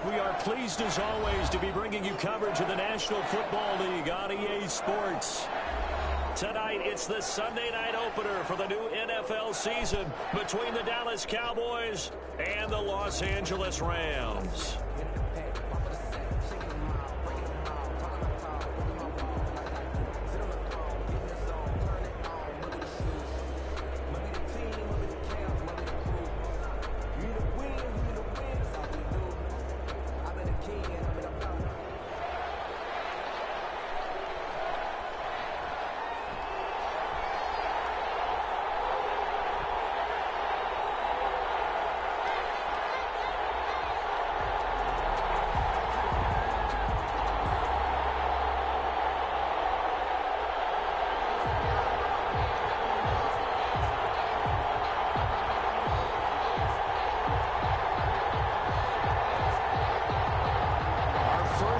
We are pleased as always to be bringing you coverage of the National Football League on EA Sports. Tonight, it's the Sunday night opener for the new NFL season between the Dallas Cowboys and the Los Angeles Rams.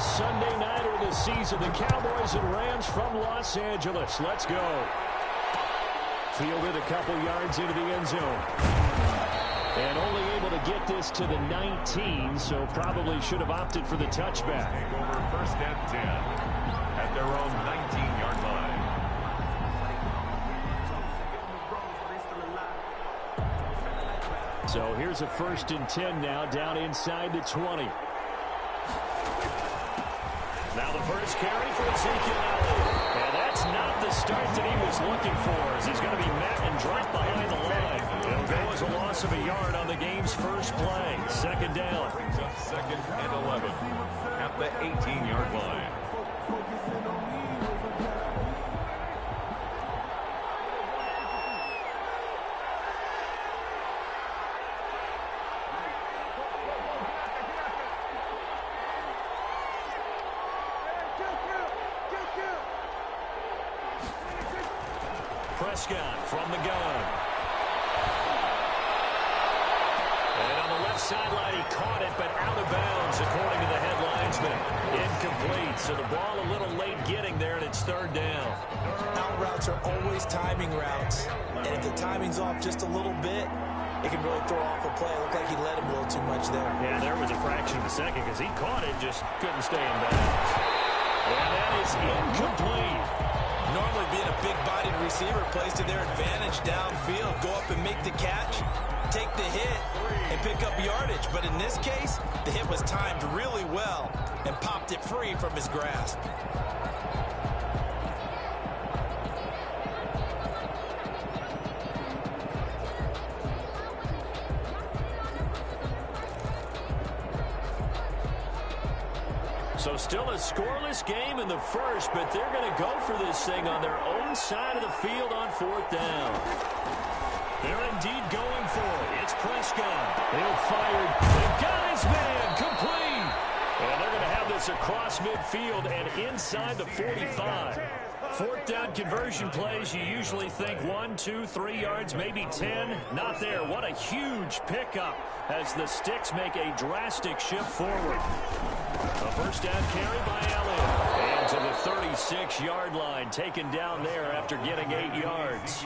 Sunday night of the season, the Cowboys and Rams from Los Angeles. Let's go. Fielded a couple yards into the end zone. And only able to get this to the 19, so probably should have opted for the touchback. Take over first and 10 at their own 19-yard line. So here's a first and 10 now, down inside the 20. Now the first carry for Ezekiel Elliott. And that's not the start that he was looking for, as he's going to be met and dropped behind the line. It'll go as a loss of a yard on the game's first play. Second down. Brings up second and 11 at the 18-yard line. Prescott from the gun. And on the left sideline, he caught it, but out of bounds, according to the headlinesman. Incomplete, so the ball a little late getting there, and it's third down. Out routes are always timing routes, and if the timing's off just a little bit, it can really throw off a play. It looked like he let him a little too much there. Yeah, there was a fraction of a second, because he caught it, just couldn't stay in bounds. And that is incomplete. Normally being a big-bodied receiver plays to their advantage downfield. Go up and make the catch, take the hit, and pick up yardage. But in this case, the hit was timed really well and popped it free from his grasp. So still a scoreless game in the first, but they're going to go for this thing on their own side of the field on fourth down. They're indeed going for it. It's Prescott. He'll fire. They've got his man. Complete. And they're going to have this across midfield and inside the 45. Fourth down conversion plays, you usually think 1, 2, 3 yards, maybe 10. Not there. What a huge pickup as the Sticks make a drastic shift forward. A first down carry by Elliott. And to the 36-yard line, taken down there after getting 8 yards.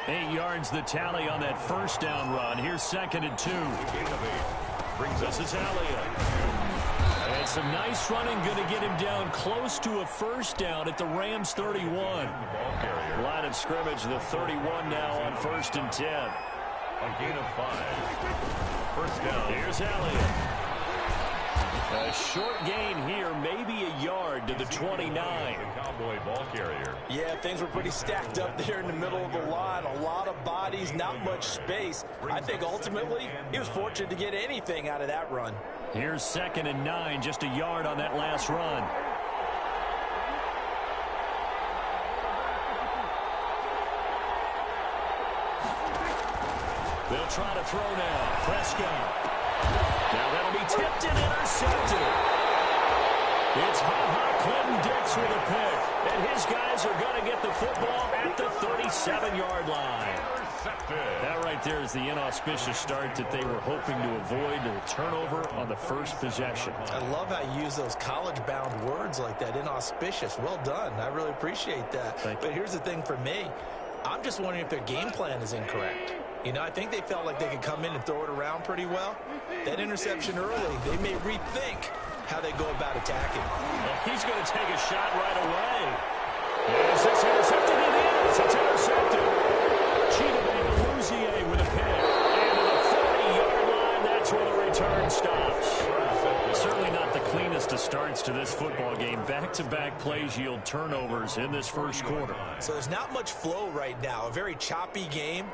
8 yards the tally on that first down run. Here's second and 2. This is Elliott. And some nice running, going to get him down close to a first down at the Rams 31. Line of scrimmage, the 31 now on first and 10. A gain of 5. First down. Here's Elliott. A short gain here, maybe a yard to the 29. Cowboy ball carrier. Yeah, things were pretty stacked up there in the middle of the line. A lot of bodies, not much space. I think ultimately he was fortunate to get anything out of that run. Here's second and 9, just a yard on that last run. They'll try to throw now. Prescott. Now that'll be tipped and intercepted. It's Clinton-Dix with a pick. And his guys are going to get the football at the 37-yard line. That right there is the inauspicious start that they were hoping to avoid, a turnover on the first possession. I love how you use those college-bound words like that, inauspicious. Well done. I really appreciate that. But here's the thing for me. I'm just wondering if their game plan is incorrect. You know, I think they felt like they could come in and throw it around pretty well. That interception early, they may rethink how they go about attacking. Well, he's going to take a shot right away. Is this intercepted? It is. It's intercepted. Cheetah with a pick. And to the 40-yard line, that's where the return stops. Certainly not the cleanest of starts to this football game. Back-to-back plays yield turnovers in this first quarter. So there's not much flow right now. A very choppy game.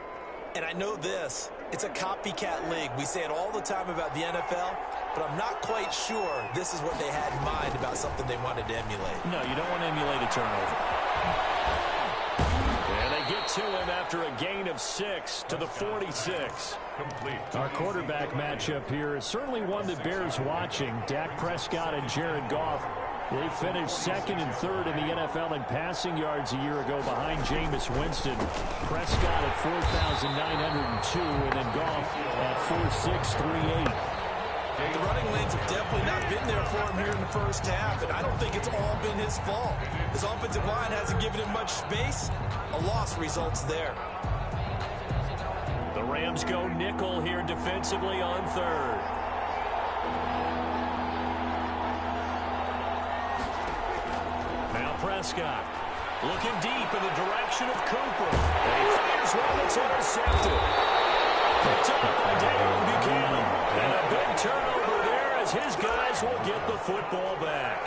And I know this. It's a copycat league. We say it all the time about the NFL, but I'm not quite sure this is what they had in mind about something they wanted to emulate. No, you don't want to emulate a turnover. And they get to him after a gain of 6 to the 46. Our quarterback matchup here is certainly one that bears watching. Dak Prescott and Jared Goff. They finished second and third in the NFL in passing yards a year ago behind Jameis Winston. Prescott at 4,902 and then Goff at 4,638. The running lanes have definitely not been there for him here in the first half, and I don't think it's all been his fault. His offensive line hasn't given him much space. A loss results there. The Rams go nickel here defensively on third. Now Prescott looking deep in the direction of Cooper. And he fires one that's intercepted. Picked up by David Buchanan. And a big turnover there as his guys will get the football back.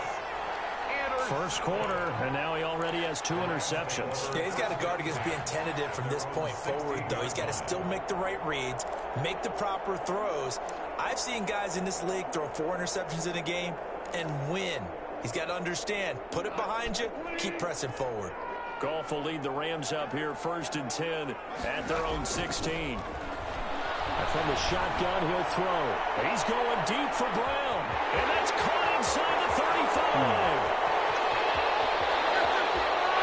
First quarter, and now he already has 2 interceptions. Yeah, he's got to guard against being tentative from this point forward, though. He's got to still make the right reads, make the proper throws. I've seen guys in this league throw 4 interceptions in a game and win. He's got to understand, put it behind you, keep pressing forward. Goff will lead the Rams up here first and 10 at their own 16. And from the shotgun, he'll throw. He's going deep for Brown. And that's caught inside the 35.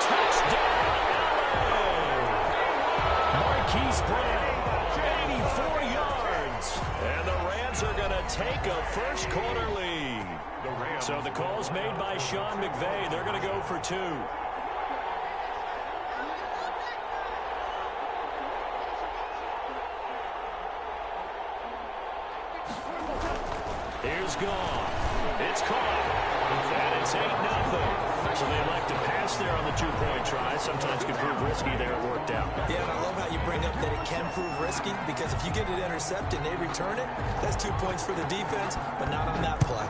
Touchdown, LA! Marquise Brown, 84 yards. And the Rams are going to take a first quarter lead. So the call's made by Sean McVay. They're going to go for 2. Here's Goff. It's caught. And it's 8-0. So they elect to pass there on the 2-point try. Sometimes can prove risky there. It worked out. Yeah, and I love how you bring up that it can prove risky, because if you get it intercepted and they return it, that's 2 points for the defense, but not on that play.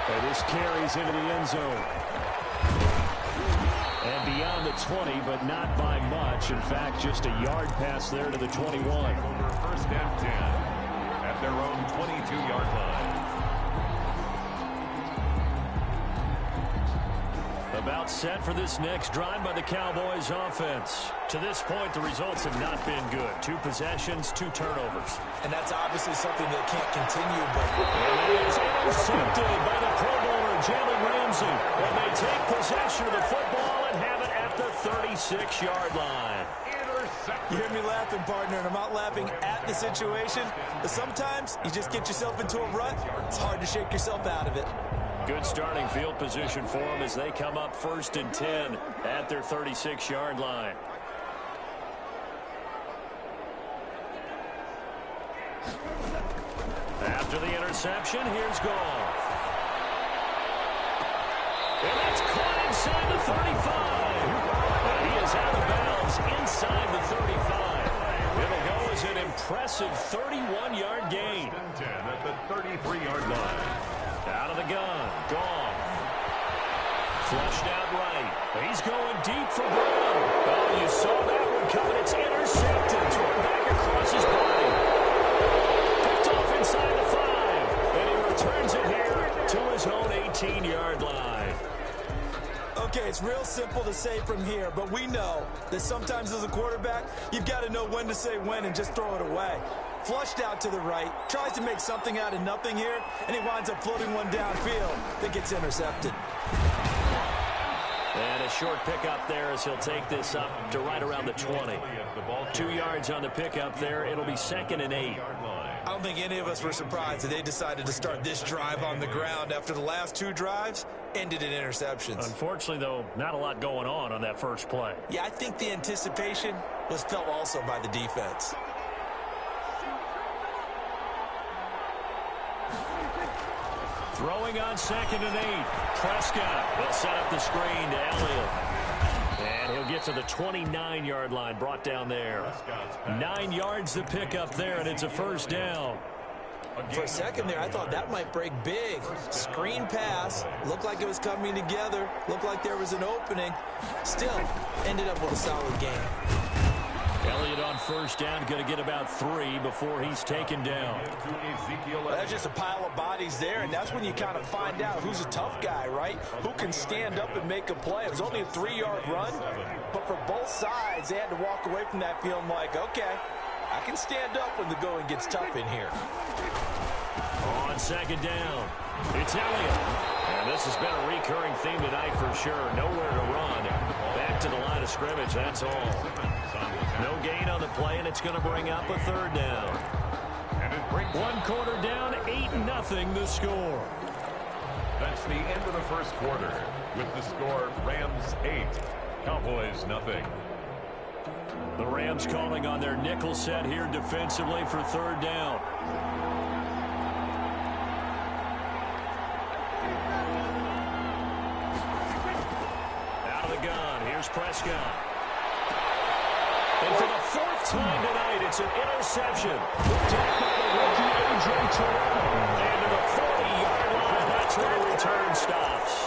And this carries into the end zone. And beyond the 20, but not by much. In fact, just a yard pass there to the 21. First and 10 at their own 22-yard line. About set for this next drive by the Cowboys offense. To this point, the results have not been good. 2 possessions, 2 turnovers. And that's obviously something that can't continue. But and it is intercepted by the Pro Bowler, Jalen Ramsey. And they take possession of the football and have it at the 36-yard line. You hear me laughing, partner, and I'm not laughing at the situation. But sometimes you just get yourself into a rut. It's hard to shake yourself out of it. Good starting field position for them as they come up first and 10 at their 36-yard line. After the interception, here's Goff. And that's caught inside the 35. And he is out of bounds inside the 35. It'll go as an impressive 31-yard gain. At the 33-yard line. Out of the gun, Goff. Flushed out right. He's going deep for Brown. Oh, you saw that one coming. It's intercepted. Thrown back across his body. Picked off inside the 5. And he returns it here to his own 18-yard line. Okay, it's real simple to say from here, but we know that sometimes as a quarterback, you've got to know when to say when and just throw it away. Flushed out to the right, tries to make something out of nothing here, and he winds up floating one downfield that gets intercepted. And a short pickup there as he'll take this up to right around the 20. 2 yards on the pickup there. It'll be 2nd and 8. I don't think any of us were surprised that they decided to start this drive on the ground after the last 2 drives ended in interceptions. Unfortunately, though, not a lot going on that first play. Yeah, I think the anticipation was felt also by the defense. Throwing on 2nd and 8. Prescott will set up the screen to Elliott. And he'll get to the 29-yard line, brought down there. 9 yards to pick up there, and it's a first down. For a second there, I thought that might break big. Screen pass. Looked like it was coming together. Looked like there was an opening. Still, ended up with a solid game. Elliott on first down, going to get about 3 before he's taken down. Well, that's just a pile of bodies there, and that's when you kind of find out who's a tough guy, right? Who can stand up and make a play. It was only a 3-yard run, but for both sides, they had to walk away from that feeling like, okay, I can stand up when the going gets tough in here. On 2nd down, it's Elliott. And this has been a recurring theme tonight for sure. Nowhere to run. Back to the line of scrimmage, that's all. No gain on the play, and it's going to bring up a 3rd down. 1 quarter down, 8-0 the score. That's the end of the first quarter. With the score, Rams 8, Cowboys nothing. The Rams calling on their nickel set here defensively for 3rd down. Out of the gun, here's Prescott. And for the 4th time tonight, it's an interception. Tapped by the rookie, A.J. Terrell. And to the 40-yard line, that's where the return stops.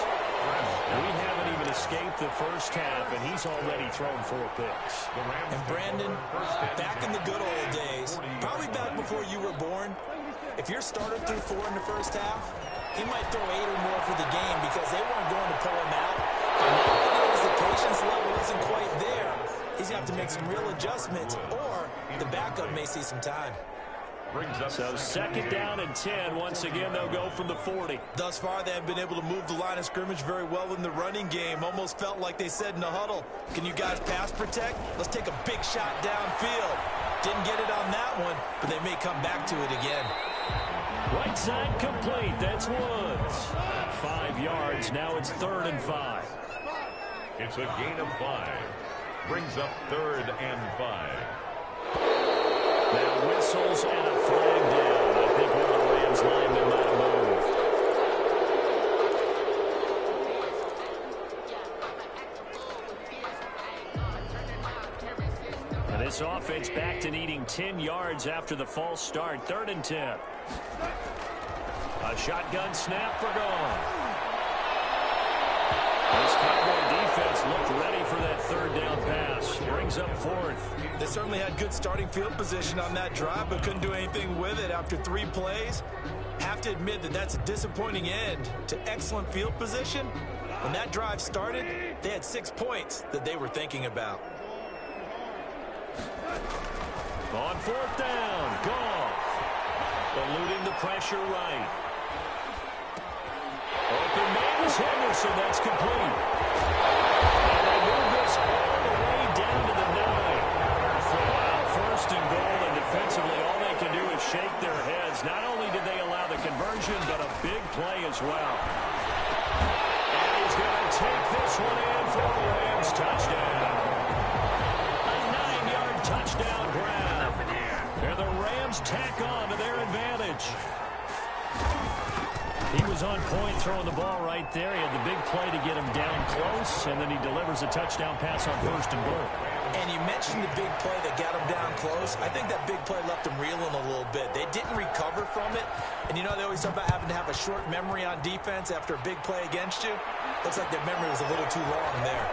We haven't even escaped the first half, and he's already thrown 4 picks. And Brandon, back in the good old days, probably back before you were born, if your starter threw 4 in the first half, he might throw 8 or more for the game because they weren't going to pull him out. And now because the patience level isn't quite there, he's going to have to make some real adjustments, or the backup may see some time. So 2nd down and 10. Once again, they'll go from the 40. Thus far, they have been able to move the line of scrimmage very well in the running game. Almost felt like they said in the huddle, can you guys pass protect? Let's take a big shot downfield. Didn't get it on that one, but they may come back to it again. Right side complete. That's Woods. 5 yards. Now it's 3rd and 5. It's a gain of 5. Brings up 3rd and 5. Now whistles and a flag down. I think one of the Rams linemen might have moved. And this offense back to needing 10 yards after the false start. 3rd and 10. A shotgun snap for gone. This Cowboy defense looked ready for that 3rd down pass. Brings up 4th. They certainly had good starting field position on that drive, but couldn't do anything with it after 3 plays. Have to admit that that's a disappointing end to excellent field position. When that drive started, they had 6 points that they were thinking about. On 4th down, Goff. Eluding the pressure right. Open man is Henderson. That's complete. And they move this all the way down to the 9. Wow, 1st and goal, and defensively all they can do is shake their heads. Not only did they allow the conversion, but a big play as well. And he's going to take this one in for a Rams touchdown. A 9-yard touchdown grab. And the Rams tack on to their advantage. He was on point throwing the ball right there. He had the big play to get him down close, and then he delivers a touchdown pass on 1st and goal. And you mentioned the big play that got him down close. I think that big play left him reeling a little bit. They didn't recover from it. And you know they always talk about having to have a short memory on defense after a big play against you. Looks like their memory was a little too long there.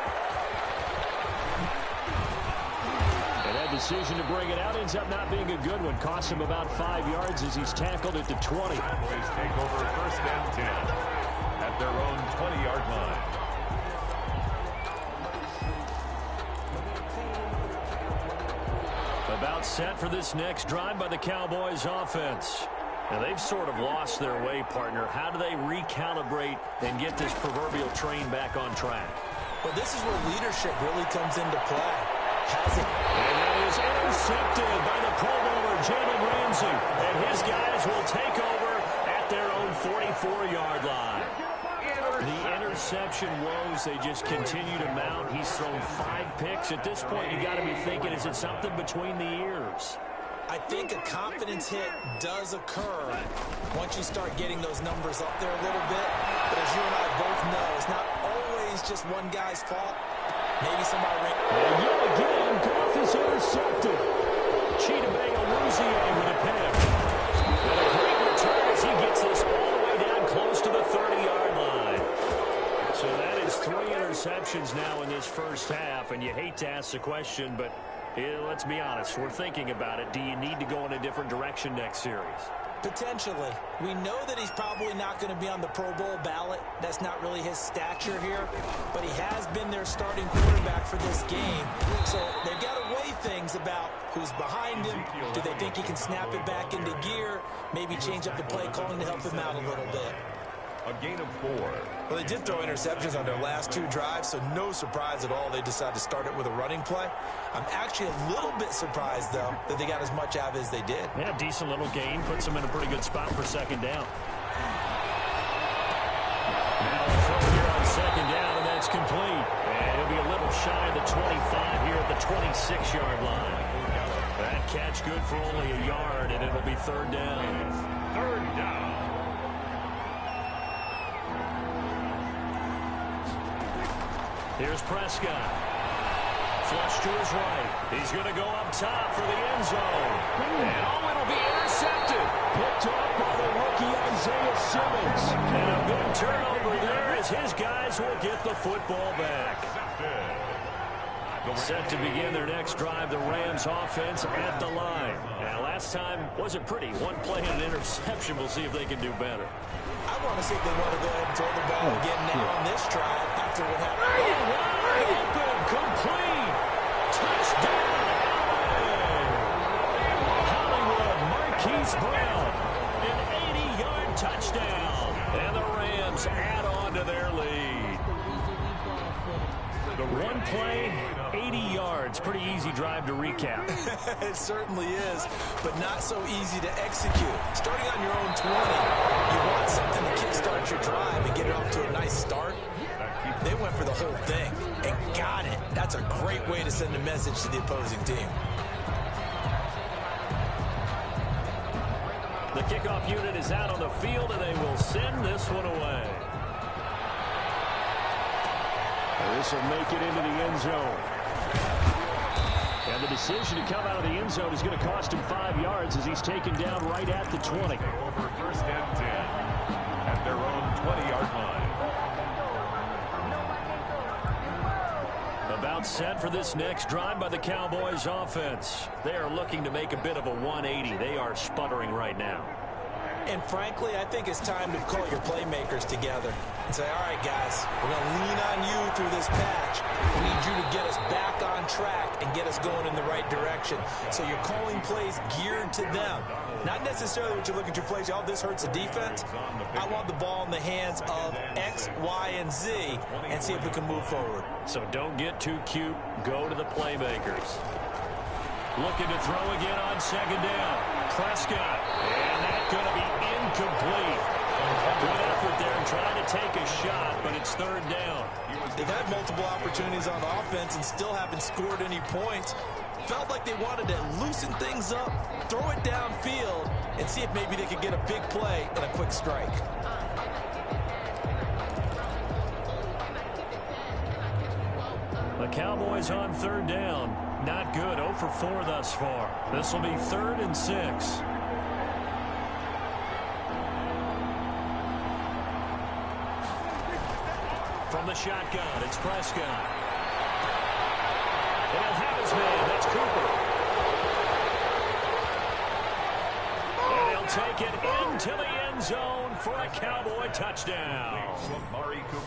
Decision to bring it out ends up not being a good one. Cost him about 5 yards as he's tackled at the 20. Cowboys take over 1st and 10 at their own 20-yard line. About set for this next drive by the Cowboys offense. Now they've sort of lost their way, partner. How do they recalibrate and get this proverbial train back on track? Well, this is where leadership really comes into play. Has it? And that is intercepted by the Pro Bowler, Jalen Ramsey. And his His guys will take over at their own 44-yard line. The interception woes, they just continue to mount. He's thrown 5 picks. At this point, you got to be thinking, is it something between the ears? I think a confidence hit does occur once you start getting those numbers up there a little bit. But as you and I both know, it's not always just one guy's fault. Maybe somebody... And yet again, Goff is intercepted. Chidobe Awuzie with a pick. And a great return as he gets this all the way down close to the 30-yard line. So that is 3 interceptions now in this first half, and you hate to ask the question, but let's be honest, we're thinking about it. Do you need to go in a different direction next series? Potentially. We know that he's probably not going to be on the Pro Bowl ballot. That's not really his stature here, but he has been their starting quarterback for this game. So they've got to weigh things about who's behind him. Do they think he can snap it back into gear? Maybe change up the play calling to help him out a little bit. A gain of 4. Well, they did throw interceptions on their last 2 drives, so no surprise at all they decided to start it with a running play. I'm actually a little bit surprised, though, that they got as much out of it as they did. Yeah, decent little gain. Puts them in a pretty good spot for second down. Now a throw here on second down, and that's complete. And he'll be a little shy of the 25 here at the 26-yard line. That catch good for only a yard, and it'll be third down. Third down. Here's Prescott. Flush to his right. He's going to go up top for the end zone. And it'll be intercepted. Picked up by the rookie Isaiah Simmons. And a good turnover there as his guys will get the football back. Set to begin their next drive, the Rams offense at the line. Now, last time wasn't pretty. 1 play and an interception. We'll see if they can do better. I want to see if they want to go ahead and throw the ball again now on this drive after what happened. Wide open, complete. Touchdown, Allen. Hollywood, Marquise Brown. An 80-yard touchdown. And the Rams add on to their lead. The 1 play, 80 yards. Pretty easy drive to recap. It certainly is, but not so easy to execute. Starting on your own 20, you want something to kickstart your drive and get it off to a nice start. They went for the whole thing and got it. That's a great way to send a message to the opposing team. The kickoff unit is out on the field, and they will send this one away. This will make it into the end zone. And the decision to come out of the end zone is going to cost him 5 yards as he's taken down right at the 20. Over first and 10 at their own 20-yard line. About set for this next drive by the Cowboys offense. They are looking to make a bit of a 180. They are sputtering right now. And frankly, I think it's time to call your playmakers together and say, all right, guys, we're going to lean on you through this patch. We need you to get us back on track and get us going in the right direction. So you're calling plays geared to them. Not necessarily what you're looking to play. Oh, this hurts the defense. I want the ball in the hands of X, Y, and Z and see if we can move forward. So don't get too cute. Go to the playmakers. Looking to throw again on second down. Prescott. And that's going to be incomplete. Good effort there trying to take a shot, but it's third down. They've had multiple opportunities on offense and still haven't scored any points. Felt like they wanted to loosen things up, throw it downfield, and see if maybe they could get a big play and a quick strike. The Cowboys on third down. Not good. 0 for 4 thus far. This will be 3rd and 6. From the shotgun, it's Prescott. And he'll have his man. That's Cooper. And he'll take it into the end zone for a Cowboy touchdown.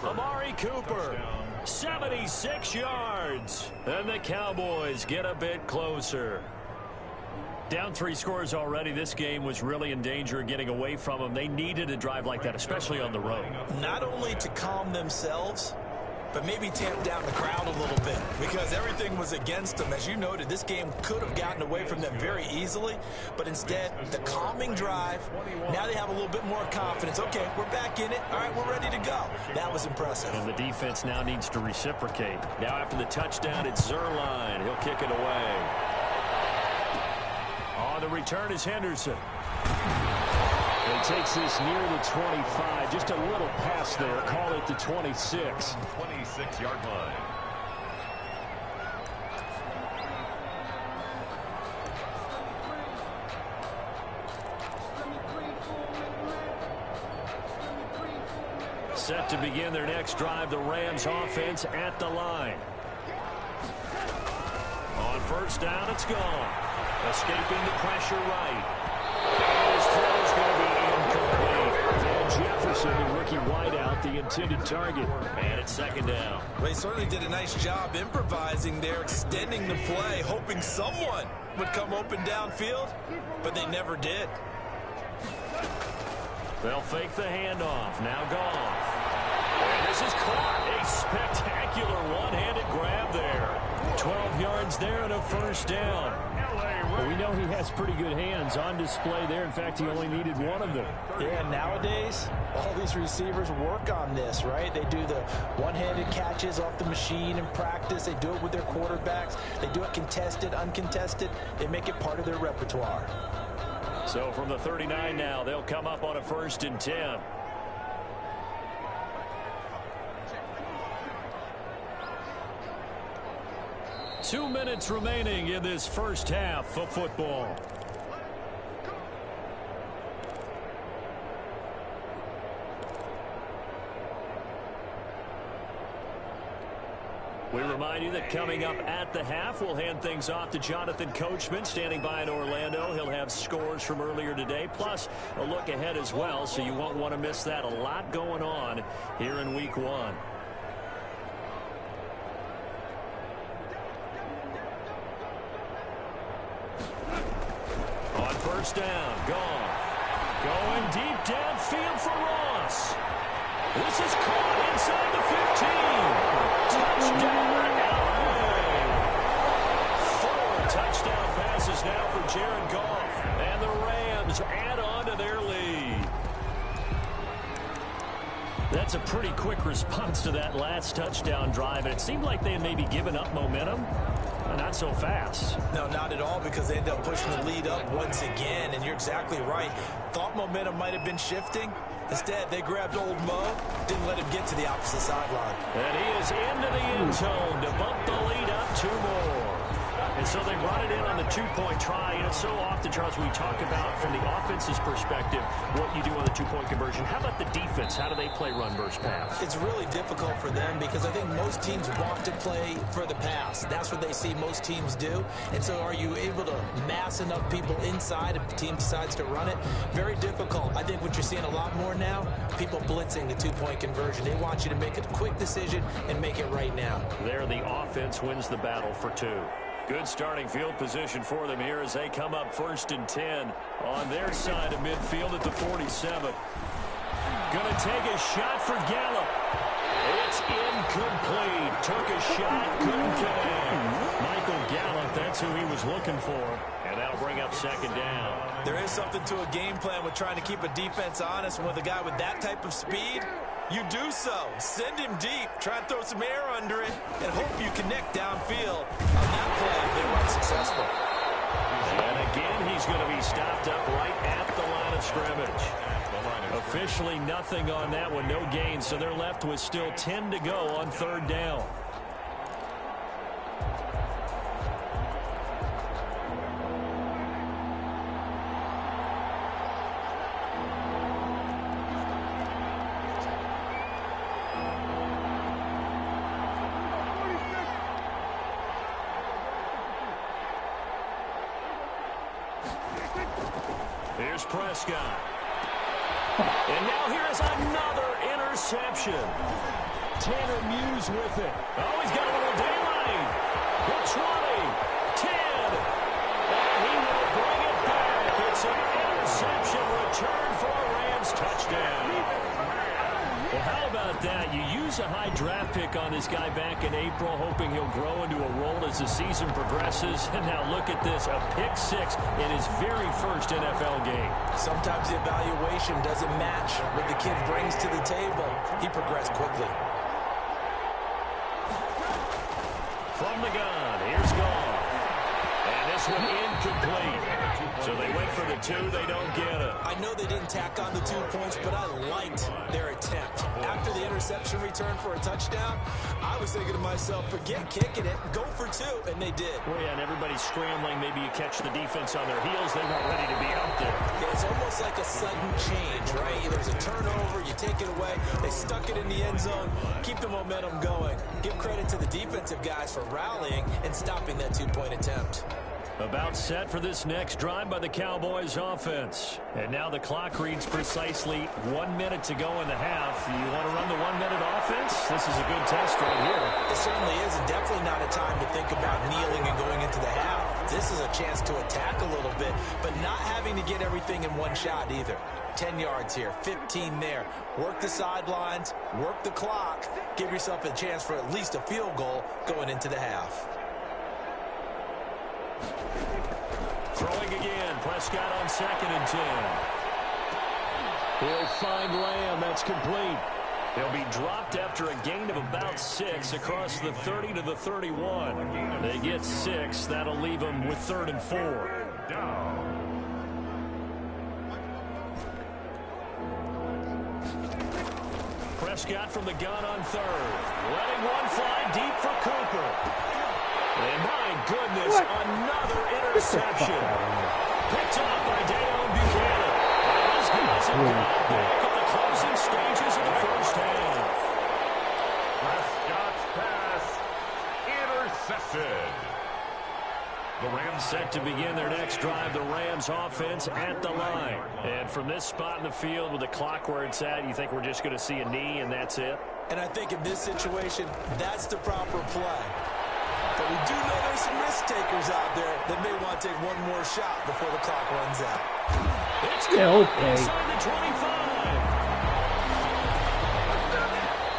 Amari Cooper. 76 yards. And the Cowboys get a bit closer. Down 3 scores already. This game was really in danger of getting away from them. They needed a drive like that, especially on the road. Not only to calm themselves, but maybe tamp down the crowd a little bit because everything was against them. As you noted, this game could have gotten away from them very easily, but instead, the calming drive, now they have a little bit more confidence. Okay, we're back in it. All right, we're ready to go. That was impressive. And the defense now needs to reciprocate. Now after the touchdown, it's Zerline. He'll kick it away. On the return is Henderson. He takes this near the 25. Just a little pass there. Call it the 26. 26-yard line. Set to begin their next drive, the Rams offense at the line. On first down, it's gone. Escaping the pressure right. His throw is going to be incomplete. Van Jefferson and Ricky Whiteout, the intended target. And it's second down. Well, he certainly did a nice job improvising there, extending the play, hoping someone would come open downfield, but they never did. They'll fake the handoff. Now Goff. And this is caught. A spectacular one-handed grab there. 12 yards there and a first down. Well, we know he has pretty good hands on display there. In fact, he only needed one of them. Yeah, nowadays, all these receivers work on this, right? They do the one-handed catches off the machine in practice. They do it with their quarterbacks. They do it contested, uncontested. They make it part of their repertoire. So from the 39 now, they'll come up on a 1st and 10. Two minutes remaining in this first half of football. We remind you that coming up at the half, we'll hand things off to Jonathan Coachman, standing by in Orlando. He'll have scores from earlier today, plus a look ahead as well, so you won't want to miss that. A lot going on here in Week 1. On first down, Goff. Going deep downfield for Ross. This is caught inside the 15. Touchdown, LA. 4 touchdown passes now for Jared Goff. And the Rams add on to their lead. That's a pretty quick response to that last touchdown drive. And it seemed like they had maybe given up momentum. Not so fast. No, not at all, because they ended up pushing the lead up once again. And you're exactly right. Thought momentum might have been shifting. Instead, they grabbed old Mo, didn't let him get to the opposite sideline. And he is into the end zone to bump the lead up 2 more. And so they brought it in on the 2-point try. And so often, Charles, we talk about from the offense's perspective what you do on the 2-point conversion. How about the defense? How do they play run versus pass? It's really difficult for them because I think most teams want to play for the pass. That's what they see most teams do. And so are you able to mass enough people inside if the team decides to run it? Very difficult. I think what you're seeing a lot more now, people blitzing the 2-point conversion. They want you to make a quick decision and make it right now. There, the offense wins the battle for 2. Good starting field position for them here as they come up 1st and 10 on their side of midfield at the 47. Going to take a shot for Gallup. It's incomplete. Took a shot, couldn't connect. Michael Gallup, that's who he was looking for. And that'll bring up 2nd down. There is something to a game plan with trying to keep a defense honest. And with a guy with that type of speed, you do so. Send him deep. Try and throw some air under it and hope you connect downfield. On that play, they were unsuccessful. And again, he's going to be stopped up right at the line of scrimmage. Officially nothing on that one, no gain. So they're left with still 10 to go on 3rd down. Here's Prescott. And now here is another interception. Tanner Muse with it. Oh, he's got a little daylight. The 20, 10. And he will bring it back. It's an interception return for a Rams touchdown. Well, how about that? You use used a high draft pick on this guy back in April, hoping he'll grow into a role as the season progresses. And now look at this, a pick six in his very first NFL game. Sometimes the evaluation doesn't match what the kid brings to the table. He progressed quickly. From the gun, here's Goff. And this one incomplete. So they went for the 2, they don't get it. I know they didn't tack on the 2 points, but I liked their attempt. After the interception return for a touchdown, I was thinking to myself, forget kicking it, go for 2, and they did. Well, yeah, and everybody's scrambling. Maybe you catch the defense on their heels. They weren't ready to be out there. Yeah, it's almost like a sudden change, right? There's a turnover, you take it away. They stuck it in the end zone. Keep the momentum going. Give credit to the defensive guys for rallying and stopping that 2-point attempt. About set for this next drive by the Cowboys offense. And now the clock reads precisely 1 minute to go in the half. You want to run the 1 minute offense? This is a good test right here. It certainly is, and definitely not a time to think about kneeling and going into the half. This is a chance to attack a little bit, but not having to get everything in one shot either. 10 yards here, 15 there. Work the sidelines, work the clock. Give yourself a chance for at least a field goal going into the half. Throwing again, Prescott on 2nd and 10. He'll find Lamb, that's complete. He'll be dropped after a gain of about 6 across the 30 to the 31. They get 6, that'll leave them with 3rd and 4. Prescott from the gun on 3rd. Letting one fly deep for Cooper. And my goodness, another interception. Picked up by Dayon Buchanan. And these guys have gone back in the closing stages of the first half. Prescott's pass intercepted. The Rams set to begin their next drive. The Rams offense at the line. And from this spot in the field with the clock where it's at, you think we're just going to see a knee and that's it? And I think in this situation, that's the proper play. But we do know there's some risk takers out there that may want to take one more shot before the clock runs out. It's inside the 25.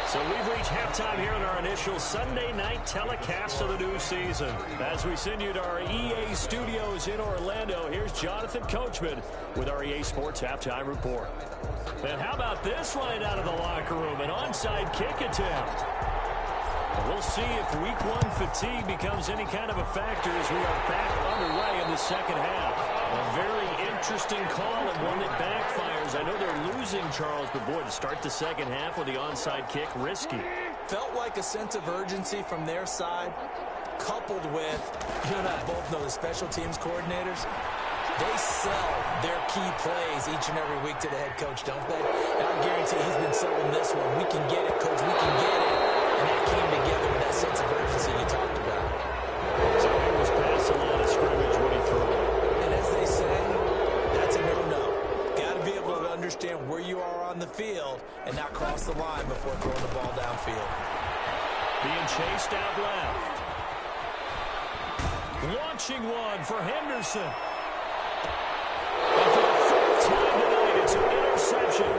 So we've reached halftime here in our initial Sunday night telecast of the new season. As we send you to our EA studios in Orlando, here's Jonathan Coachman with our EA Sports Halftime Report. And how about this right out of the locker room? An onside kick attempt. We'll see if week 1 fatigue becomes any kind of a factor as we are back underway in the second half. A very interesting call and one that backfires. I know they're losing, Charles, but boy, to start the second half with the onside kick, risky. Felt like a sense of urgency from their side, coupled with, you and I both know the special teams coordinators, they sell their key plays each and every week to the head coach, don't they? And I guarantee he's been selling this one. We can get it, coach, we can get it. And that came together with that sense of urgency you talked about. So he was past the line of scrimmage when he threw it. And as they say, that's a no-no. Got to be able to understand where you are on the field and not cross the line before throwing the ball downfield. Being chased out left. Launching one for Henderson. And for the 4th time tonight, it's an interception.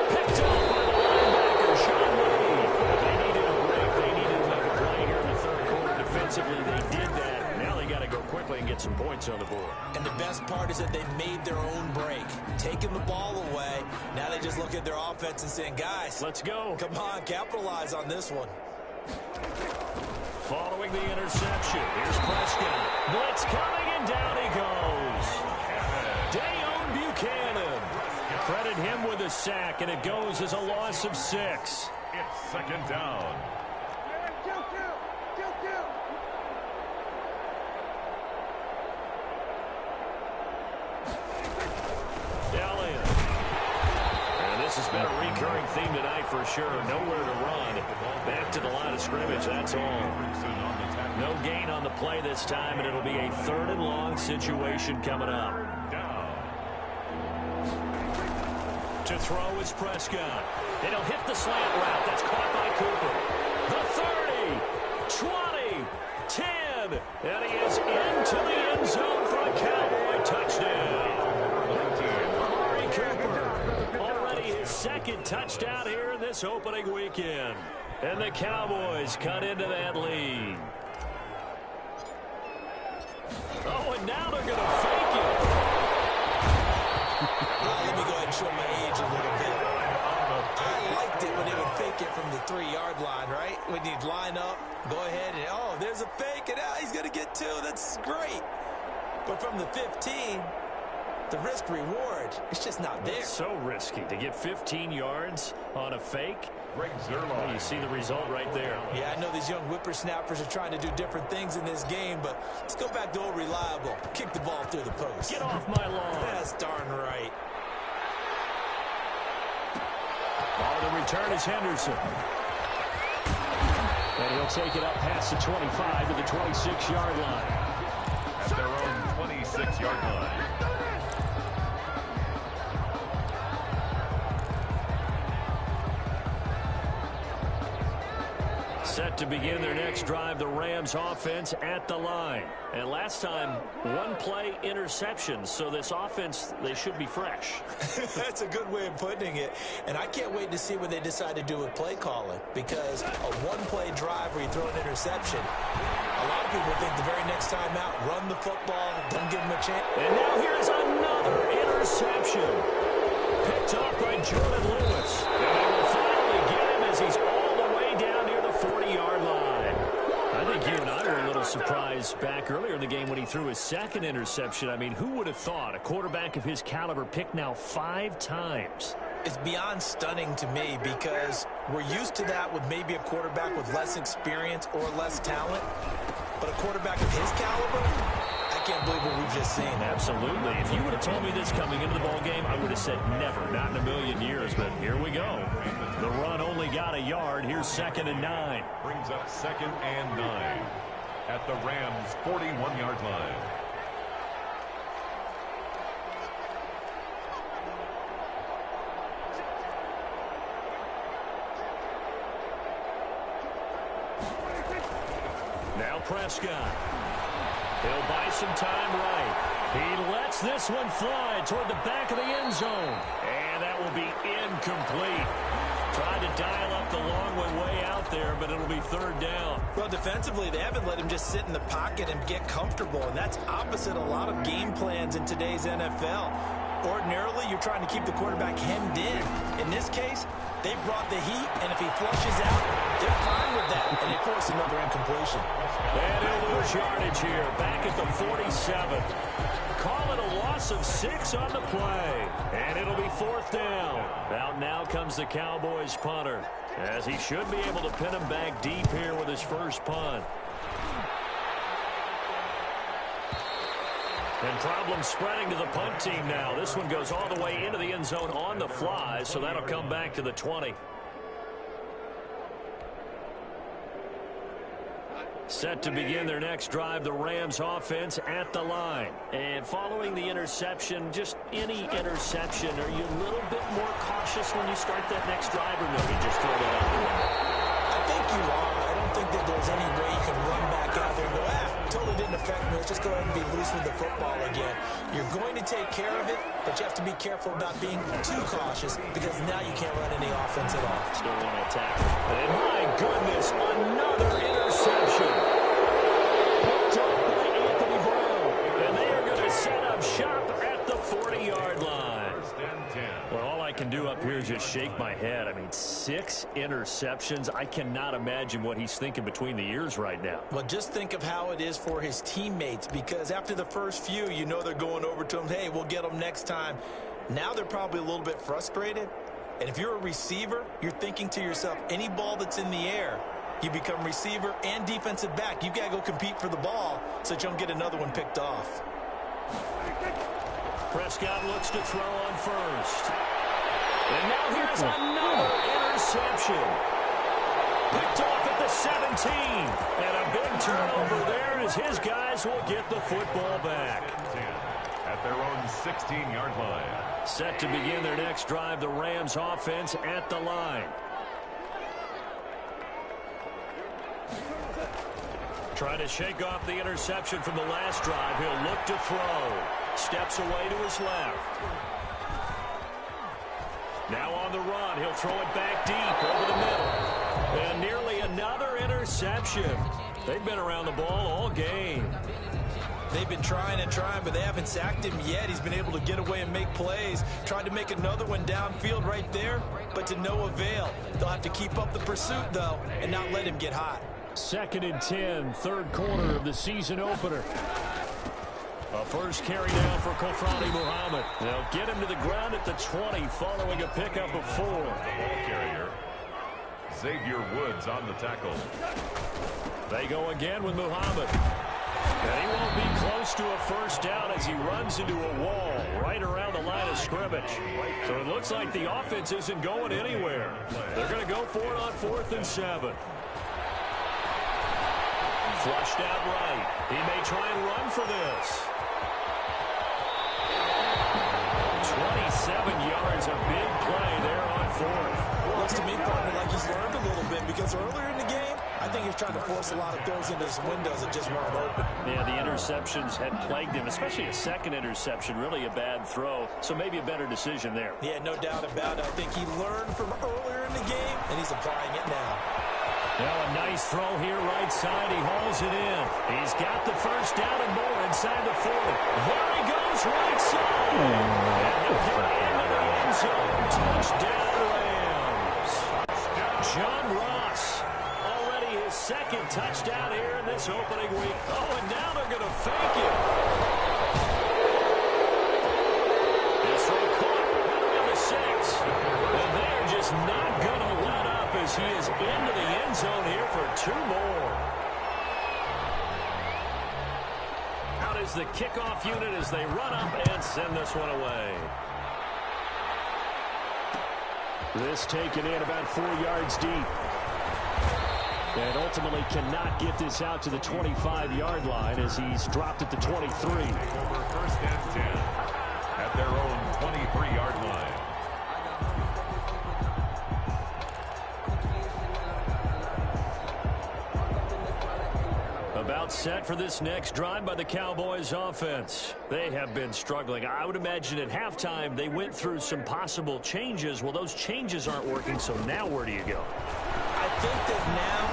Picked up by the linebacker, Sean Lee. They needed a break. They needed another play here in the 3rd quarter. Defensively, they did that. Now they got to go quickly and get some points on the board. And the best part is that they made their own break. Taking the ball away. Now they just look at their offense and saying, guys, let's go. Come on, capitalize on this one. Following the interception, here's Prescott. Blitz coming, and down he goes. Dayon Buchanan. Credit him with a sack, and it goes as a loss of 6. It's 2nd down. Elliott. And this has been a recurring theme tonight for sure. Nowhere to run. Back to the line of scrimmage, that's all. No gain on the play this time, and it'll be a 3rd and long situation coming up. To throw is Prescott. It'll hit the slant route. That's caught by Cooper. The 30, 20, 10, and he is into the end zone for a Cowboy touchdown. Cooper, already his 2nd second touchdown here in this opening weekend. And the Cowboys cut into that lead. Oh, and now they're going to fake it. Let me go ahead and show my age a little bit. I liked it when they would fake it from the 3-yard line, right? When you'd line up, go ahead, and oh, there's a fake, and he's going to get 2. That's great. But from the 15, the risk-reward, it's just not there. It's so risky to get 15 yards on a fake. Well, you see the result right there. Yeah, I know these young whippersnappers are trying to do different things in this game, but let's go back to old reliable. Kick the ball through the post. Get off my lawn. That's darn right. The return is Henderson. And he'll take it up past the 25 to the 26-yard line. At their own 26-yard line. Set to begin their next drive, the Rams offense at the line. And last time, one-play interception. So this offense, they should be fresh. That's a good way of putting it. And I can't wait to see what they decide to do with play calling. Because a one-play drive where you throw an interception, a lot of people think the very next time out, run the football, don't give them a chance. And now here's another interception. Picked off by Jordan Lewis. And they will finally get him as he's all the way down near the 40-yard line. I think you and I were a little surprised back earlier in the game when he threw his second interception. I mean, who would have thought a quarterback of his caliber picked now 5 times? It's beyond stunning to me because we're used to that with maybe a quarterback with less experience or less talent. But a quarterback of his caliber, I can't believe what we've just seen. Absolutely. If you would have told me this coming into the ball game, I would have said never, not in a million years. But here we go. The run only got a yard. Here's 2nd and 9. Brings up 2nd and 9 at the Rams' 41-yard line. Now Prescott. He'll buy some time right. He lets this one fly toward the back of the end zone. And that will be incomplete. Tried to dial up the long way out there, but it'll be 3rd down. Well, defensively, they haven't let him just sit in the pocket and get comfortable, and that's opposite a lot of game plans in today's NFL. Ordinarily, you're trying to keep the quarterback hemmed in. In this case, they brought the heat, and if he flushes out, they're fine with that, and they force another incompletion. And he'll lose yardage here, back at the 47. Call it a loss of 6 on the play, and it'll be 4th down. Out now comes the Cowboys punter, as he should be able to pin him back deep here with his first punt. And problems spreading to the punt team now. This one goes all the way into the end zone on the fly, so that'll come back to the 20. Set to begin their next drive, the Rams offense at the line. And following the interception, just any interception, are you a little bit more cautious when you start that next drive, or no, you just throw that out the window? I think you are. I don't think that there's any way you can run back out there and go, totally didn't affect me. Let's just go ahead and be loose with the football again. You're going to take care of it, but you have to be careful about being too cautious because now you can't run any offense at all. Still want to attack. And my goodness, another interception. Picked up by Anthony Brown. And they are going to set up shop at the 40-yard line. Well, all I can do up here is just shake my head. I mean, 6 interceptions. I cannot imagine what he's thinking between the ears right now. Well, just think of how it is for his teammates, because after the first few, you know they're going over to him, hey, we'll get them next time. Now they're probably a little bit frustrated. And if you're a receiver, you're thinking to yourself, any ball that's in the air, you become receiver and defensive back. You've got to go compete for the ball so that you don't get another one picked off. Prescott looks to throw on first. And now here's another interception. Picked off at the 17. And a big turnover there as his guys will get the football back. At their own 16-yard line. Set to begin their next drive, the Rams offense at the line. Trying to shake off the interception from the last drive. He'll look to throw. Steps away to his left. Now on the run, he'll throw it back deep over the middle. And nearly another interception. They've been around the ball all game. They've been trying and trying, but they haven't sacked him yet. He's been able to get away and make plays. Tried to make another one downfield right there, but to no avail. They'll have to keep up the pursuit, though, and not let him get hot. 2nd and 10, third quarter of the season opener. A first carry down for Kofrani Muhammad. They'll get him to the ground at the 20 following a pickup of 4. Ball carrier, Xavier Woods on the tackle. They go again with Muhammad. And he won't be close to a first down as he runs into a wall right around the line of scrimmage. So it looks like the offense isn't going anywhere. They're going to go for it on 4th and 7. Flushed out right. He may try and run for this. 27 yards, a big play there on 4th. Looks to me, partner, like he's learned a little bit because earlier in the game, I think he's trying to force a lot of throws into his windows that just weren't open. Yeah, the interceptions had plagued him, especially a second interception, really a bad throw. So maybe a better decision there. Yeah, no doubt about it. I think he learned from earlier in the game, and he's applying it now. Now a nice throw here right side. He hauls it in. He's got the first down and more inside the 40. There he goes right side. And he'll get into the end zone. Touchdown Rams. John Ross. Already his 2nd touchdown here in this opening week. Oh, and now they're going to fake it. This throw caught right around the 6. And they're just not going to let up as he is into the end zone here for 2 more. Out is the kickoff unit as they run up and send this one away. This taken in about 4 yards deep. And ultimately cannot get this out to the 25-yard line as he's dropped at the 23. Over 1st and 10 at their own 23-yard line. About set for this next drive by the Cowboys offense. They have been struggling. I would imagine at halftime they went through some possible changes. Well, those changes aren't working, so now where do you go? I think that now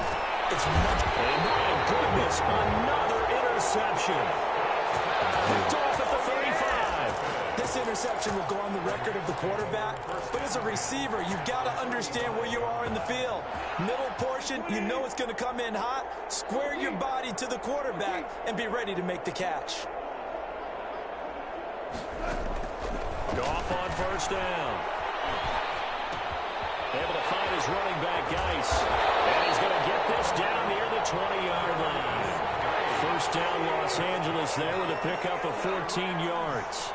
it's much... And my goodness, another interception. Picked off at the 35. This interception will go on the record of the quarterback, but as a receiver, you've got to understand where you are in the field. Middle portion, you know it's going to come in hot. Square your body to the quarterback and be ready to make the catch. Goff on first down. Able to find his running back, Geis. And he's going to get this down near the 20-yard line. First down, Los Angeles there with a pickup of 14 yards.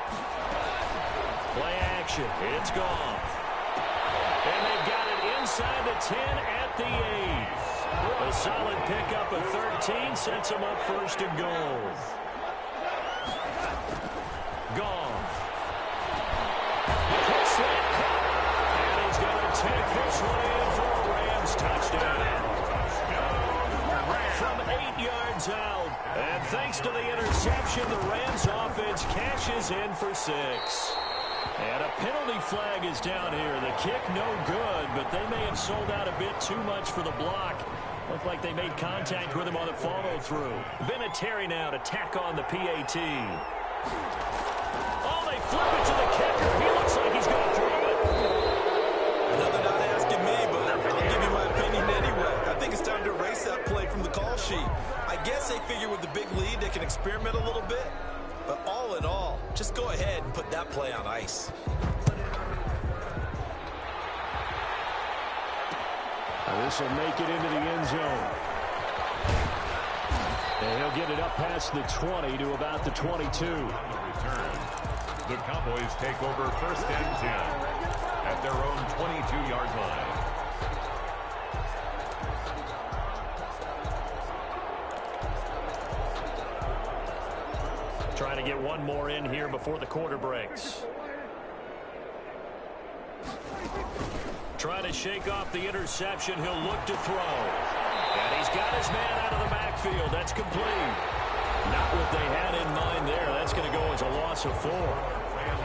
Play action. It's gone. And they've got it inside the 10 at the 8. A solid pickup of 13 sets them up 1st and goal. Gone. And he's going to take this one in for a Rams touchdown. From 8 yards out. And thanks to the interception, the Rams offense cashes in for 6. And a penalty flag is down here. The kick no good, but they may have sold out a bit too much for the block. Looked like they made contact with him on the follow-through. Vinatieri now to tack on the PAT. Oh, they flip it to the kicker. He looks like he's going to throw it. Another not asking me, but I'll give you my opinion anyway. I think it's time to erase that play from the call sheet. I guess they figure with the big lead they can experiment a little bit. But all in all, just go ahead and put that play on ice. This will make it into the end zone. And he'll get it up past the 20 to about the 22. On the return, the Cowboys take over 1st and 10 at their own 22-yard line. Trying to get one more in here before the quarter breaks. Trying to shake off the interception. He'll look to throw. And he's got his man out of the backfield. That's complete. Not what they had in mind there. That's going to go as a loss of 4.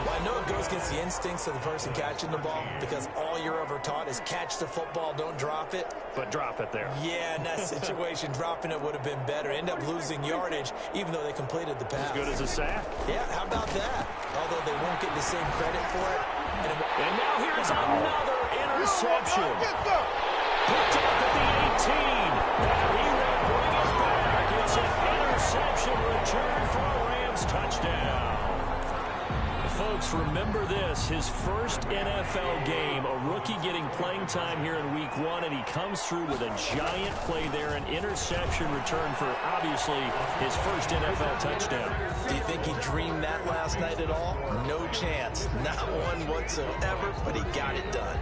Well, I know it goes against the instincts of the person catching the ball because all you're ever taught is catch the football, don't drop it. But drop it there. Yeah, in that situation, dropping it would have been better. End up losing yardage, even though they completed the pass. As good as a sack. Yeah, how about that? Although they won't get the same credit for it. And now here's another interception. Picked up at the 18. Now he will bring it back. It's an interception return for a Rams touchdown. Folks, remember this, his first NFL game, a rookie getting playing time here in week 1, and he comes through with a giant play there, an interception return for, obviously, his first NFL touchdown. Do you think he dreamed that last night at all? No chance. Not one whatsoever, but he got it done.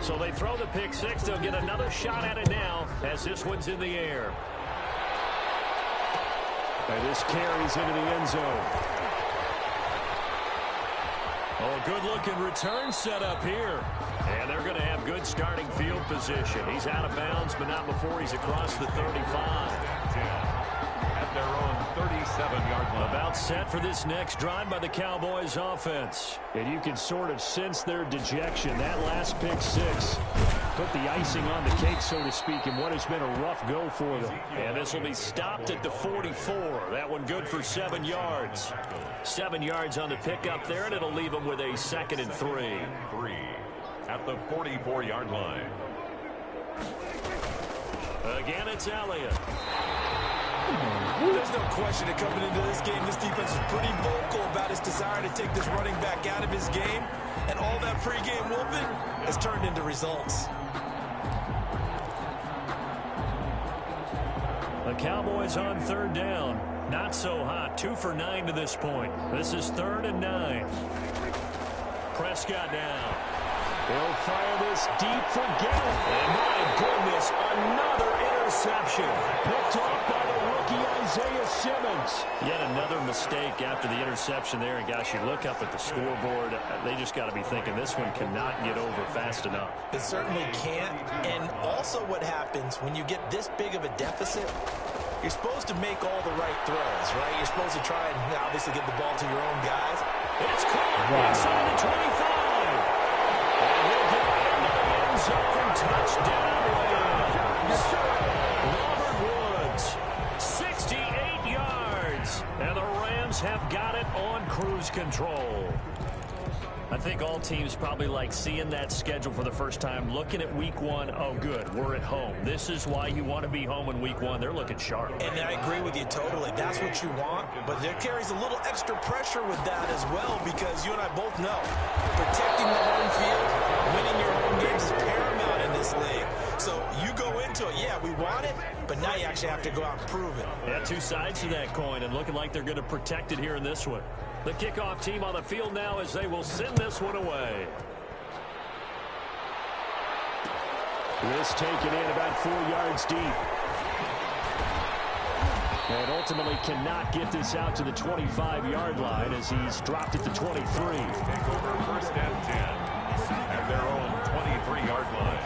So they throw the pick six. They'll get another shot at it now as this one's in the air. And this carries into the end zone. Oh, good-looking return set up here. And they're going to have good starting field position. He's out of bounds, but not before he's across the 35. At their own 37-yard line. About set for this next drive by the Cowboys offense. And you can sort of sense their dejection. That last pick six put the icing on the cake, so to speak, in what has been a rough go for them. And this will be stopped at the 44. That one good for 7 yards. 7 yards on the pickup there, and it'll leave them with a 2nd and 3. At the 44-yard line. Again, it's Elliott. There's no question that coming into this game, this defense is pretty vocal about its desire to take this running back out of his game. And all that pregame whooping has turned into results. The Cowboys on 3rd down. Not so hot. 2 for 9 to this point. This is 3rd and 9. Prescott down. They'll fire this deep for Gallup. And my goodness, another interception. Picked off by the rookie Isaiah Simmons. Yet another mistake after the interception there. And gosh, you look up at the scoreboard, they just got to be thinking this one cannot get over fast enough. It certainly can't. And also what happens when you get this big of a deficit, you're supposed to make all the right throws, right? You're supposed to try and obviously get the ball to your own guys. It's caught inside the 25. And he'll get into the end zone. Touchdown, Rams. Robert Woods, 68 yards. And the Rams have got it on cruise control. I think all teams probably like seeing that schedule for the first time, looking at week 1. Oh, good, we're at home. This is why you want to be home in week 1. They're looking sharp. And I agree with you totally. That's what you want. But there carries a little extra pressure with that as well, because you and I both know protecting the home field, winning your home games is paramount in this league. So you go into it, yeah, we want it, but now you actually have to go out and prove it. Yeah, 2 sides to that coin, and looking like they're going to protect it here in this one. The kickoff team on the field now as they will send this one away. This taken in about 4 yards deep. And ultimately cannot get this out to the 25-yard line as he's dropped it to 23. Take over 1st and 10 at their own 23-yard line.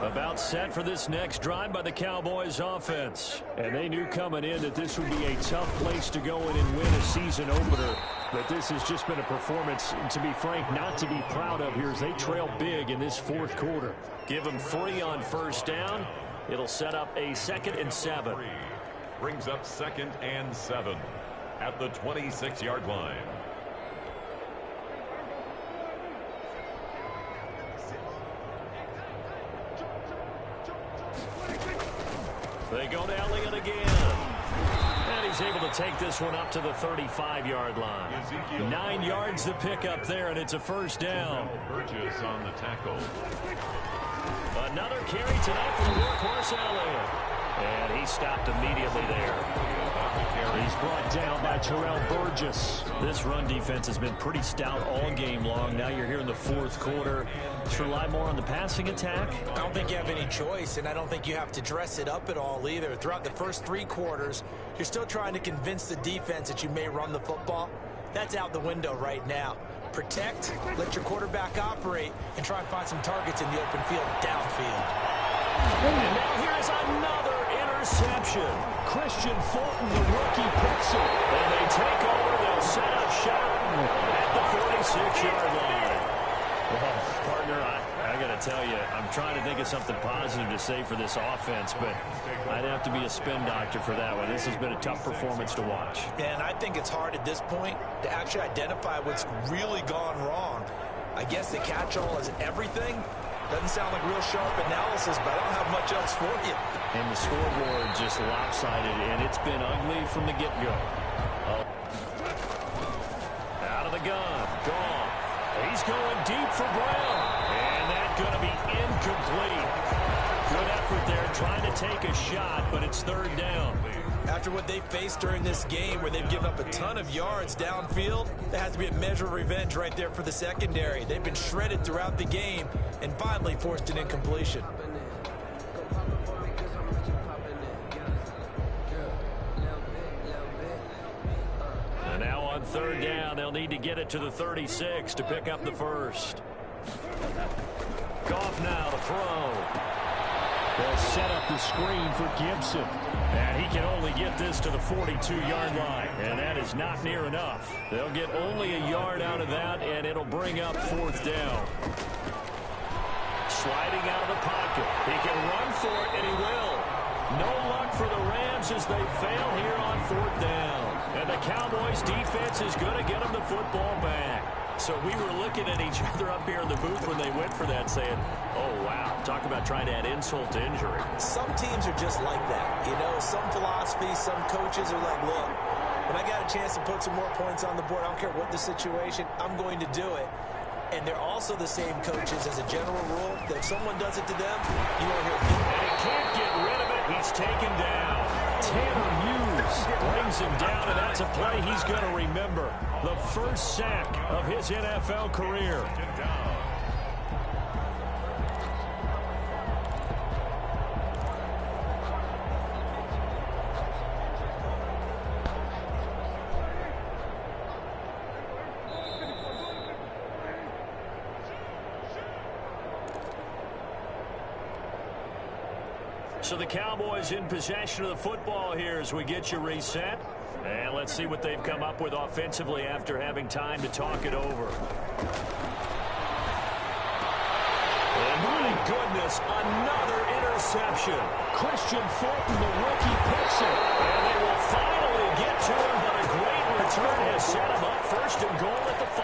About set for this next drive by the Cowboys offense. And they knew coming in that this would be a tough place to go in and win a season opener. But this has just been a performance, to be frank, not to be proud of here as they trail big in this 4th quarter. Give them 3 on 1st down. It'll set up a 2nd and 7. Brings up 2nd and 7 at the 26-yard line. They go to Elliott again. And he's able to take this one up to the 35-yard line. 9 yards to pick up there, and it's a 1st down. Burgess on the tackle. Another carry tonight for the workhorse Elliott. And he stopped immediately there. He's brought down by Terrell Burgess. This run defense has been pretty stout all game long. Now you're here in the 4th quarter. Just rely more on the passing attack. I don't think you have any choice, and I don't think you have to dress it up at all either. Throughout the first 3 quarters, you're still trying to convince the defense that you may run the football. That's out the window right now. Protect, let your quarterback operate, and try and find some targets in the open field downfield. And now here's another interception. Christian Fulton, the rookie, picks it. And they take over. They'll set up shop at the 46-yard line. Well, partner, I got to tell you, I'm trying to think of something positive to say for this offense, but I'd have to be a spin doctor for that one. This has been a tough performance to watch. And I think it's hard at this point to actually identify what's really gone wrong. I guess the catch-all is everything. Doesn't sound like real sharp analysis, but I don't have much else for you. And the scoreboard just lopsided, and it's been ugly from the get-go. Out of the gun. Gone. He's going deep for Brown. And that's going to be incomplete. Good effort there trying to take a shot, but it's third down. After what they faced during this game where they've given up a ton of yards downfield, there has to be a measure of revenge right there for the secondary. They've been shredded throughout the game and finally forced an incompletion. And now on third down, they'll need to get it to the 36 to pick up the first. Goff now to throw. They'll set up the screen for Gibson. And he can only get this to the 42-yard line. And that is not near enough. They'll get only a yard out of that, and it'll bring up fourth down. Sliding out of the pocket. He can run for it, and he will. No luck for the Rams as they fail here on fourth down. And the Cowboys defense is going to get them the football back. So we were looking at each other up here in the booth when they went for that saying, oh, wow, talk about trying to add insult to injury. Some teams are just like that. You know, some philosophies, some coaches are like, look, when I got a chance to put some more points on the board, I don't care what the situation, I'm going to do it. And they're also the same coaches as a general rule that if someone does it to them, you won't hear from them. And he can't get rid of it. He's taken down. Tanner Hughes brings him down, and that's a play he's going to remember. The first sack of his NFL career. So the Cowboys in possession of the football here as we get you reset. And let's see what they've come up with offensively after having time to talk it over. And my goodness, another interception. Christian Fulton, the rookie, picks it. And they will finally get to him, but a great return has set him up first and goal at the 5.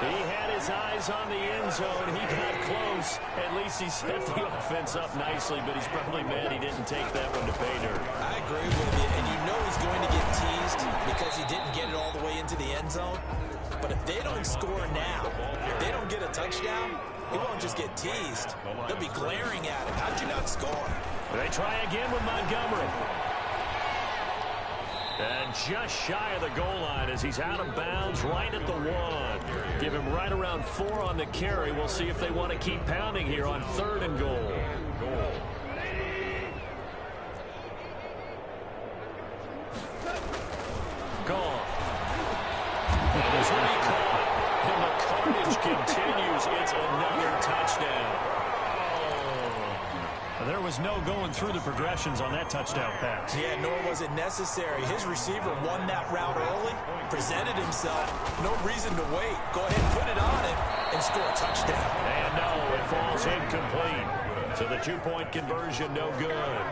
He had his eyes on the end zone. He got close. At least he set the offense up nicely, but he's probably mad he didn't take that one to pay dirt. I agree with you, and you know he's going to get teased because he didn't get it all the way into the end zone. But if they don't score now, if they don't get a touchdown, he won't just get teased. They'll be glaring at him. How'd you not score? They try again with Montgomery. And just shy of the goal line as he's out of bounds right at the 1. Give him right around 4 on the carry. We'll see if they want to keep pounding here on third and goal. Gone. And as we caught, and the carnage continues. It's another touchdown. There was no going through the progressions on that touchdown pass. Yeah, nor was it necessary. His receiver won that route early, presented himself. No reason to wait. Go ahead and put it on him and score a touchdown. And no, it falls incomplete. So the two-point conversion, no good.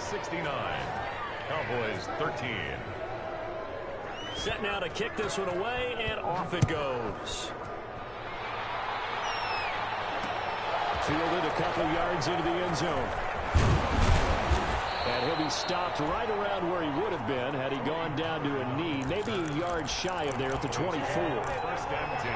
69. Cowboys 13. Set now to kick this one away, and off it goes. Fielded a couple yards into the end zone. And he'll be stopped right around where he would have been had he gone down to a knee, maybe a yard shy of there at the 24. First and 10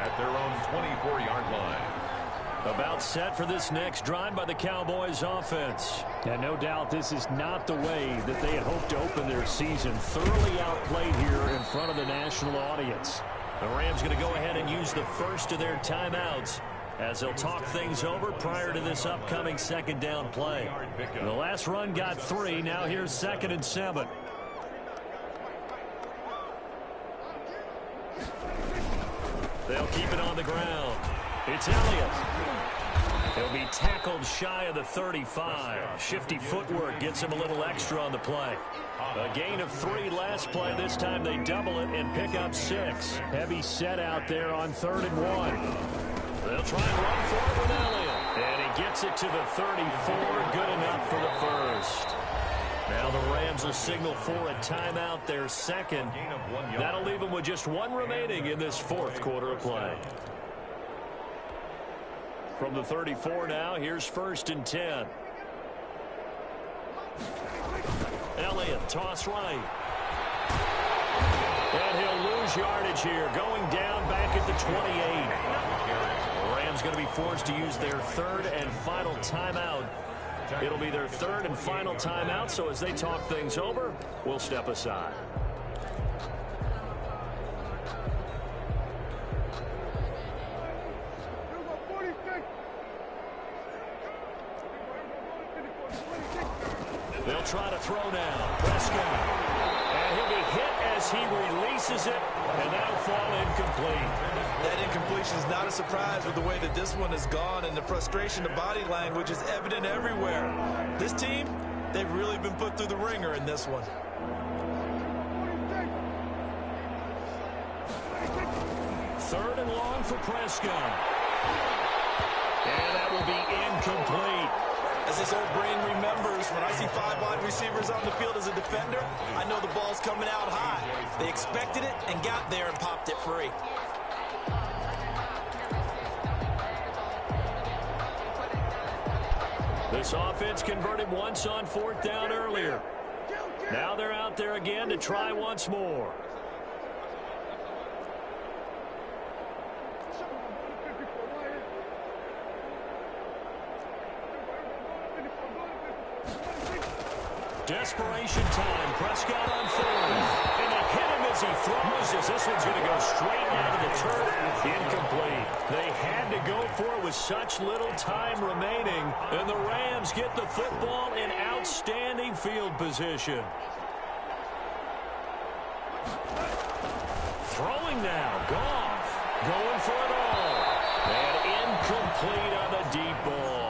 at their own 24-yard line. About set for this next drive by the Cowboys offense. And no doubt this is not the way that they had hoped to open their season. Thoroughly outplayed here in front of the national audience. The Rams going to go ahead and use the first of their timeouts as they'll talk things over prior to this upcoming second down play. The last run got 3. Now here's 2nd and 7. They'll keep it on the ground. It's Elliott. He'll be tackled shy of the 35. Shifty footwork gets him a little extra on the play. A gain of 3 last play. This time they double it and pick up 6. Heavy set out there on 3rd and 1. They'll try and run for it with Elliott. And he gets it to the 34. Good enough for the first. Now the Rams will signal for a timeout, their second. That'll leave them with just 1 remaining in this 4th quarter of play. From the 34 now, here's 1st and 10. Elliott, toss right. And he'll lose yardage here, going down back at the 28. The Rams going to be forced to use their 3rd and final timeout. It'll be their 3rd and final timeout, so as they talk things over, we'll step aside. They'll try to throw now. Prescott. And he'll be hit as he releases it, and that'll fall incomplete. That incompletion is not a surprise with the way that this one has gone, and the frustration, the body language is evident everywhere. This team, they've really been put through the ringer in this one. 3rd and long for Prescott. And that will be incomplete. As this old brain remembers, when I see 5 wide receivers on the field as a defender, I know the ball's coming out high. They expected it and got there and popped it free. This offense converted once on 4th down earlier. Now they're out there again to try once more. Desperation time. Prescott on 4th. And they hit him as he throws as this one's going to go straight down to the turf. Incomplete. They had to go for it with such little time remaining. And the Rams get the football in outstanding field position. Throwing now. Goff going for it all. And incomplete on the deep ball.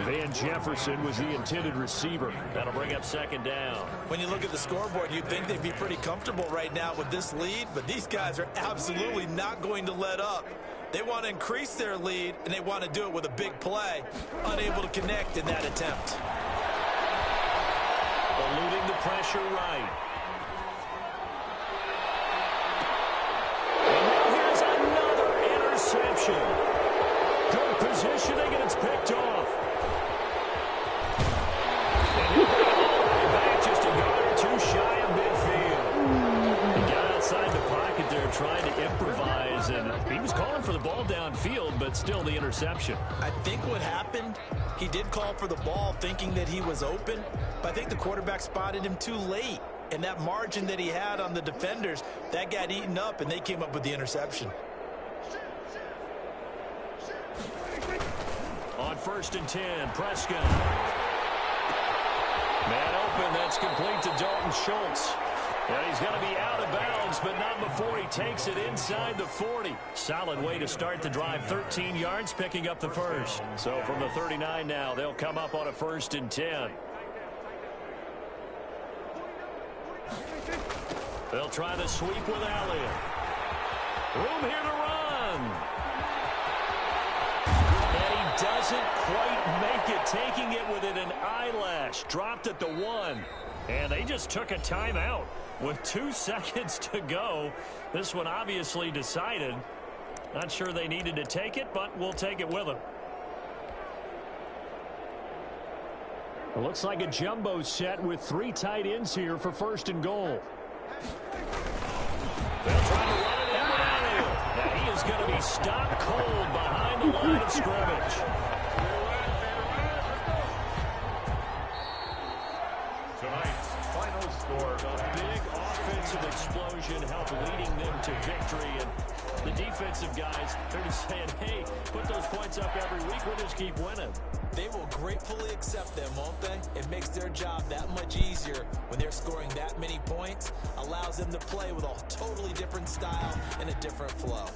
Van Jefferson was the intended receiver. That'll bring up 2nd down. When you look at the scoreboard, you'd think they'd be pretty comfortable right now with this lead, but these guys are absolutely not going to let up. They want to increase their lead, and they want to do it with a big play. Unable to connect in that attempt. Eluding the pressure right. And now here's another interception. Good positioning, and it's picked off. And he'll bring it all the way back just a yard or 2 shy of midfield. He got outside the pocket there trying to improvise, and he was calling for the ball downfield, but still the interception. I think what happened, he did call for the ball thinking that he was open, but I think the quarterback spotted him too late. And that margin that he had on the defenders, that got eaten up, and they came up with the interception. On 1st and 10, Prescott. Man open, that's complete to Dalton Schultz. And he's going to be out of bounds, but not before he takes it inside the 40. Solid way to start the drive, 13 yards, picking up the first. So from the 39 now, they'll come up on a 1st and 10. They'll try the sweep with Elliott. Room here to run. Doesn't quite make it, taking it within an eyelash. Dropped at the 1. And they just took a timeout with 2 seconds to go. This one obviously decided. Not sure they needed to take it, but we'll take it with them. It looks like a jumbo set with 3 tight ends here for 1st and goal. They'll try to run it in with Elliott. Now he is going to be stopped cold behind the line of scrimmage. Tonight's final score. A big offensive explosion helped leading them to victory. And the defensive guys, they're just saying, hey, put those points up every week. We'll just keep winning. They will gratefully accept them, won't they? It makes their job that much easier when they're scoring that many points. Allows them to play with a totally different style and a different flow.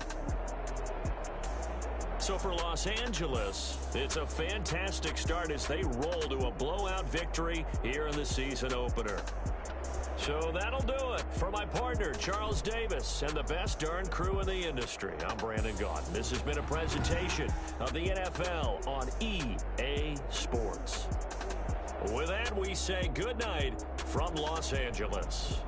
So for Los Angeles, it's a fantastic start as they roll to a blowout victory here in the season opener. So that'll do it for my partner, Charles Davis, and the best darn crew in the industry. I'm Brandon Gaudin. This has been a presentation of the NFL on EA Sports. With that, we say good night from Los Angeles.